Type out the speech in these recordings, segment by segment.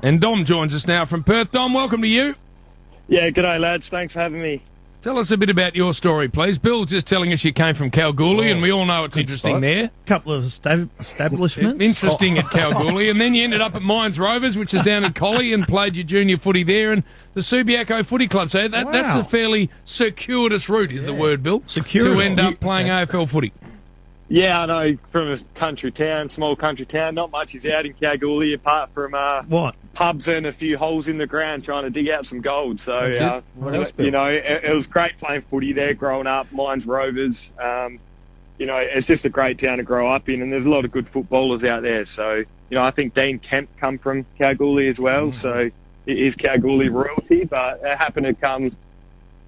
And Dom joins us now from Perth. Dom, welcome to you. Yeah, g'day lads. Thanks for having me. Tell us a bit about your story, please. Bill just telling us you came from Kalgoorlie, and we all know it's interesting spot. there. Couple of establishments. Interesting at Kalgoorlie. And then you ended up at Mines Rovers, which is down at Collie, and played your junior footy there, and the Subiaco Footy Club. So that's a fairly circuitous route, is the word, Bill, to end up playing AFL footy. Yeah, I know, from a country town, small country town, not much is out in Kalgoorlie apart from pubs and a few holes in the ground trying to dig out some gold. So, you know, it was great playing footy there growing up, Mines Rovers. You know, it's just a great town to grow up in, and there's a lot of good footballers out there. So, you know, I think Dean Kemp come from Kalgoorlie as well, so it is Kalgoorlie royalty, but it happened to come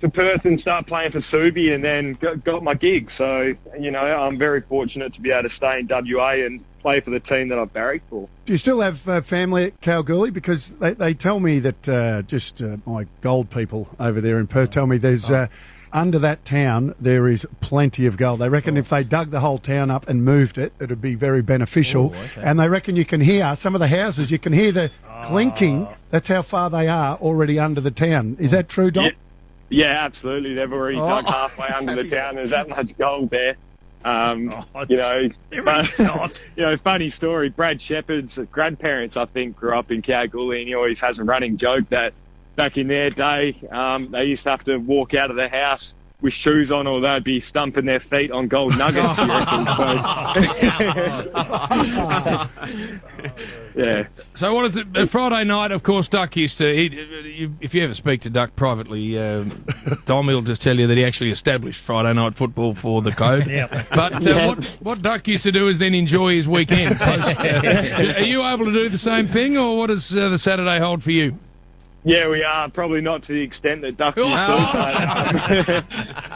to Perth and start playing for Subi, and then got my gig. So, you know, I'm very fortunate to be able to stay in WA and play for the team that I've barracked for. Do you still have family at Kalgoorlie? Because they tell me that my gold people over there in Perth tell me there's under that town there is plenty of gold. They reckon if they dug the whole town up and moved it, it would be very beneficial. And they reckon you can hear some of the houses, you can hear the clinking. That's how far they are already under the town. Is that true, Doc? Yeah, absolutely. They've already dug halfway under the town. There's that much gold there. You know, funny story. Brad Shepherd's grandparents, I think, grew up in Kalgoorlie, and he always has a running joke that back in their day, they used to have to walk out of the house with shoes on, or they'd be stumping their feet on gold nuggets. You reckon? Yeah. So what is it? Friday night, of course, Duck used to... if you ever speak to Duck privately, Dom will just tell you that he actually established Friday night football for the code. But what Duck used to do is then enjoy his weekend. Are you able to do the same thing, or what does the Saturday hold for you? Yeah, we are. Probably not to the extent that Duck used to.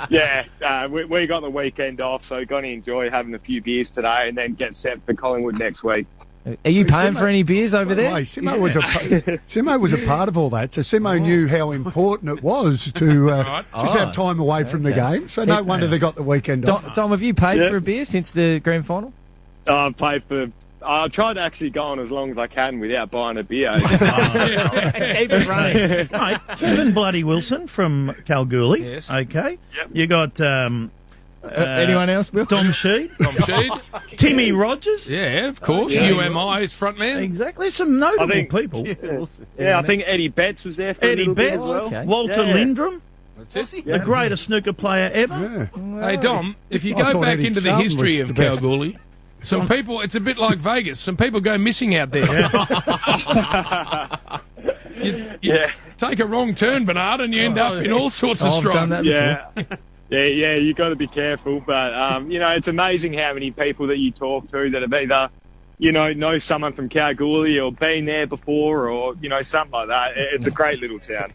Yeah, we got the weekend off, so got to enjoy having a few beers today and then get set for Collingwood next week. Are you paying for any beers over there? Simo was a part of all that, so Simo knew how important it was to just have time away from the game. So no wonder they got the weekend off. Dom, have you paid for a beer since the grand final? I've paid for... I try to actually go on as long as I can without buying a beer. Keep it running. Right, Kevin Bloody Wilson from Kalgoorlie. Yes. Okay. Yep. You got... anyone else, Bill? Tom Sheed. Timmy Rogers. Yeah, of course. UMI is frontman. Exactly. Some notable people. Yeah, I think Eddie Betts was there for Eddie a little bit Betts. as well. Okay. Walter Lindrum. That's it. The greatest snooker player ever. Yeah. Hey, Dom, if you I go thought back Eddie into the Charlton history was of the best. Kalgoorlie, some people, it's a bit like Vegas. Some people go missing out there. You take a wrong turn, Bernard, and you end up in all sorts of I've strife. done that before. Yeah, you got to be careful. But, you know, it's amazing how many people that you talk to that have either, you know someone from Kalgoorlie or been there before or, you know, something like that. It's a great little town.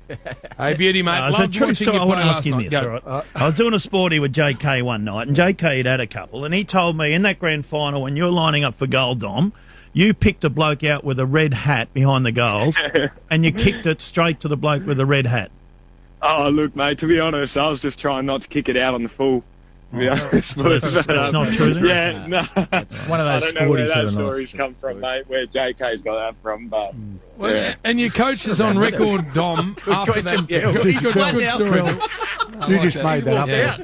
Hey, beauty, mate. It's a Loved true watching story. you I want to play ask him last this. night. All Go. right. I was doing a sporty with JK one night, and JK had a couple, and he told me in that grand final when you're lining up for goal, Dom, you picked a bloke out with a red hat behind the goals, and you kicked it straight to the bloke with the red hat. Oh, look, mate, to be honest, I was just trying not to kick it out on the full. To be honest. That's not true, is it? Yeah, no. It's one of I those don't know where sporty that sort of story's come from, mate, where JK's got that from, but... Well, Yeah. and your coach is on record, Dom, after that. Good story. You just made that up. Yeah.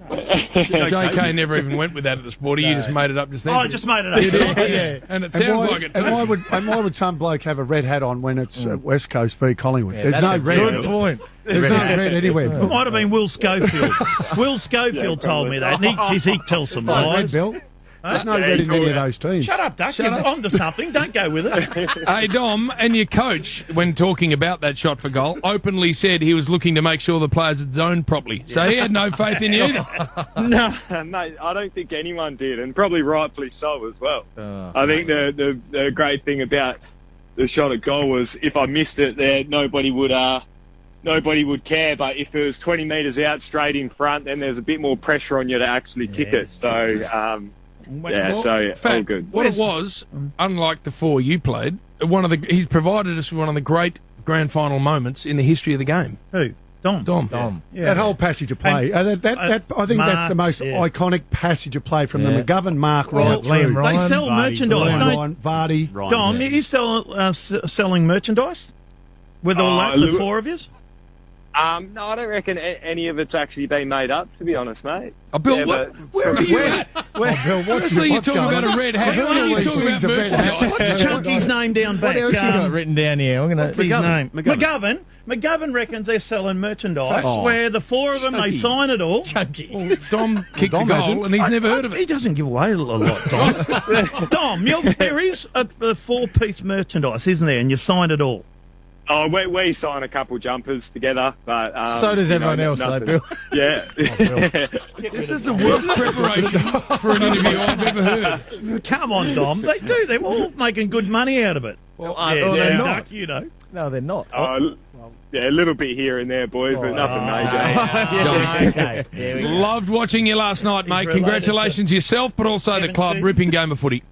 JK never even went with that at the sporty. You just made it up just then. Oh, I just made it up. You did, yeah. And it sounds like it too. And why would some bloke have a red hat on when it's West Coast v Collingwood? Yeah, There's that's no a red. good point. There's no red anywhere. It might have been Will Schofield. Will Schofield told me that. And he tells some No red, lies. Bill. There's no red in any of those teams. Shut up, Duck. You're onto something. Don't go with it. Hey, Dom, and your coach, when talking about that shot for goal, openly said he was looking to make sure the players had zoned properly. So he had no faith in you. No, mate, I don't think anyone did, and probably rightfully so as well. I think the great thing about the shot at goal was if I missed it there, nobody would care. But if it was 20 metres out straight in front, then there's a bit more pressure on you to actually kick it. So, all good. What it was, unlike the four you played, he's provided us with one of the great grand final moments in the history of the game. Who? Dom. Yeah. That whole passage of play. I think that's the most iconic passage of play from the McGovern mark right through. Liam Ryan, They sell merchandise, don't Vardy. Dom, are you still selling merchandise? With all that, the four of yous? No, I don't reckon any of it's actually been made up, to be honest, mate. Bill, where are you at? Bill, Firstly, you're talking about a red hat. Why are you talking about merchandise? What's Chunky's name down back? What else you got written down here? I'm gonna. What's his name? McGovern reckons they're selling merchandise where the four of them, they sign it all. Chunky. Well, Dom kicked the goal and he's never heard of it. He doesn't give away a lot, Dom. Dom, there is a four-piece merchandise, isn't there? And you've signed it all. Oh, we sign a couple jumpers together, but so does everyone else, though, Bill. Yeah. This is the worst preparation for an interview I've ever heard. Come on, Dom. They do. They're all making good money out of it. Well, they're not. Duck, you know. No, they're not. Yeah, a little bit here and there, boys, but nothing major. Okay. There we go. Loved watching you last night, mate. related Congratulations yourself, but also the club. Sheed. Ripping game of footy.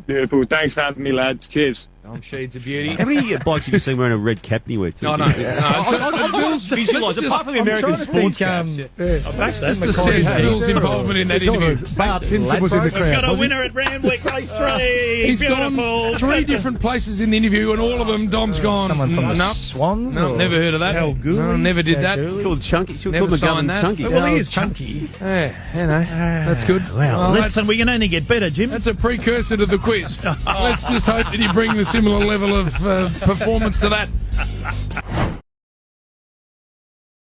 Beautiful. Thanks for having me, lads. Cheers. Dom Sheed's a beauty. How many blokes have you seen wearing a red cap anywhere too? No. Visualise, apart from the American sports caps. That's Just to assess Bill's involvement in that interview. Bart Simpson was in the crowd. Got a winner at Randwick Race 3. He's Beautiful. gone three different places in the interview, and all of them, Dom's gone. Someone from the No, Swans? no, or- never heard of that. Kalgoorlie? No, never did that. Called Chunky. She'll Never call signed McGovern that. Chunky. Well, he is chunky. Yeah, you know, that's good. Well, listen, we can only get better, Jim. That's a precursor to the quiz. Let's just hope that you bring the similar level of performance to that.